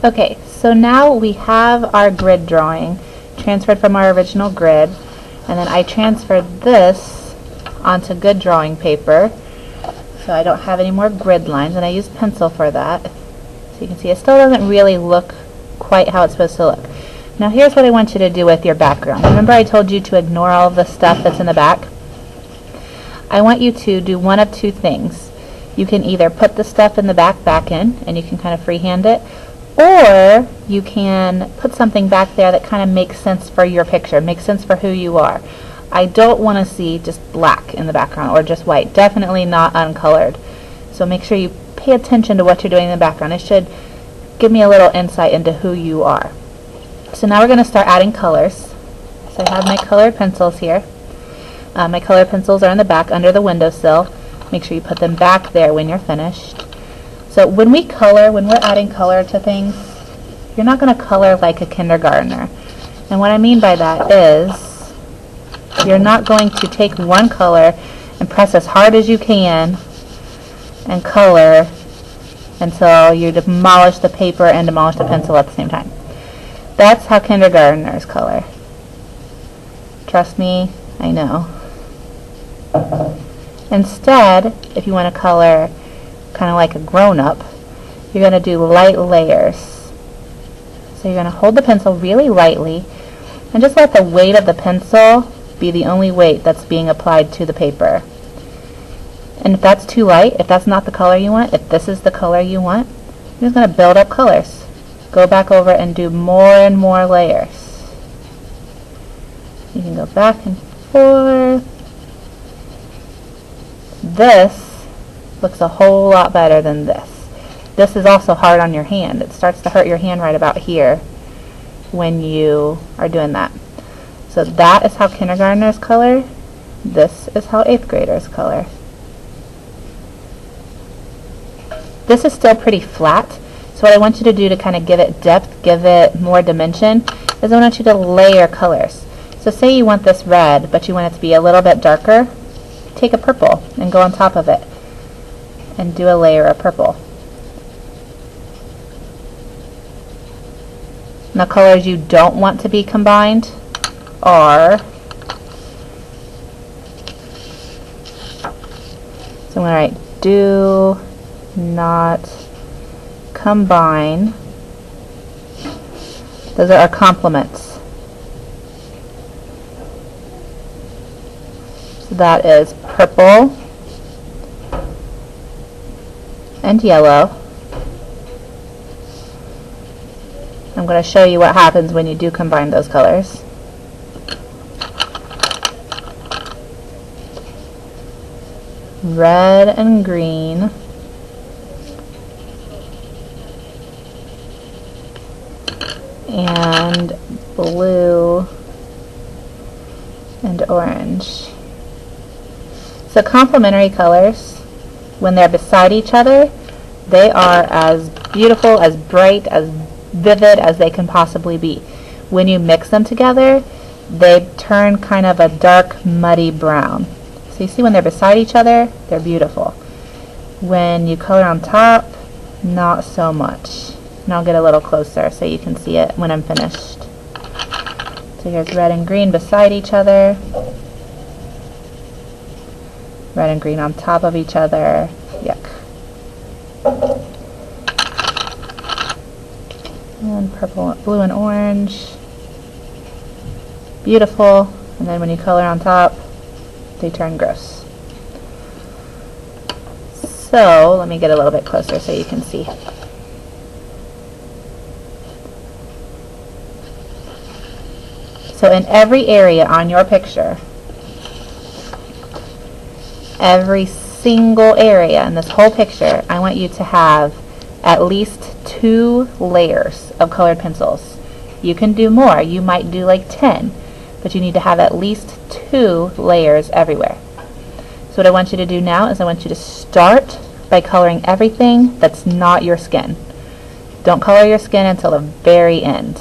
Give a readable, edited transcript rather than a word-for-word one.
Okay, so now we have our grid drawing transferred from our original grid, and then I transferred this onto good drawing paper, so I don't have any more grid lines, and I used pencil for that. So you can see it still doesn't really look quite how it's supposed to look. Now here's what I want you to do with your background. Remember I told you to ignore all the stuff that's in the back? I want you to do one of two things. You can either put the stuff in the back in, and you can kind of freehand it, or you can put something back there that kind of makes sense for your picture, makes sense for who you are. I don't want to see just black in the background or just white, definitely not uncolored. So make sure you pay attention to what you're doing in the background. It should give me a little insight into who you are. So now we're going to start adding colors. So I have my colored pencils here. My colored pencils are in the back under the windowsill. Make sure you put them back there when you're finished. So when we color, when we're adding color to things, you're not going to color like a kindergartner. And what I mean by that is you're not going to take one color and press as hard as you can and color until you demolish the paper and demolish the pencil at the same time. That's how kindergartners color. Trust me, I know. Instead, if you want to color kind of like a grown-up, you're going to do light layers. So you're going to hold the pencil really lightly and just let the weight of the pencil be the only weight that's being applied to the paper. And if that's too light, if that's not the color you want, if this is the color you want, you're just going to build up colors. Go back over and do more and more layers. You can go back and forth. This looks a whole lot better than this. This is also hard on your hand. It starts to hurt your hand right about here when you are doing that. So that is how kindergartners color. This is how 8th graders color. This is still pretty flat. So what I want you to do to kind of give it depth, give it more dimension, is I want you to layer colors. So say you want this red, but you want it to be a little bit darker. Take a purple and go on top of it and do a layer of purple. Now colors you don't want to be combined are, so I'm going to write do not combine. Those are our complements. So that is purple and yellow. I'm going to show you what happens when you do combine those colors. Red and green. And blue and orange. So complementary colors, when they're beside each other, they are as beautiful, as bright, as vivid as they can possibly be. When you mix them together, they turn kind of a dark, muddy brown. So you see when they're beside each other, they're beautiful. When you color on top, not so much. And I'll get a little closer so you can see it when I'm finished. So here's red and green beside each other. Red and green on top of each other. Yuck. And purple, blue and orange. Beautiful. And then when you color on top, they turn gross. So let me get a little bit closer so you can see. So in every area on your picture, every single area in this whole picture, I want you to have at least 2 layers of colored pencils. You can do more. You might do like 10, but you need to have at least 2 layers everywhere. So what I want you to do now is I want you to start by coloring everything that's not your skin. Don't color your skin until the very end.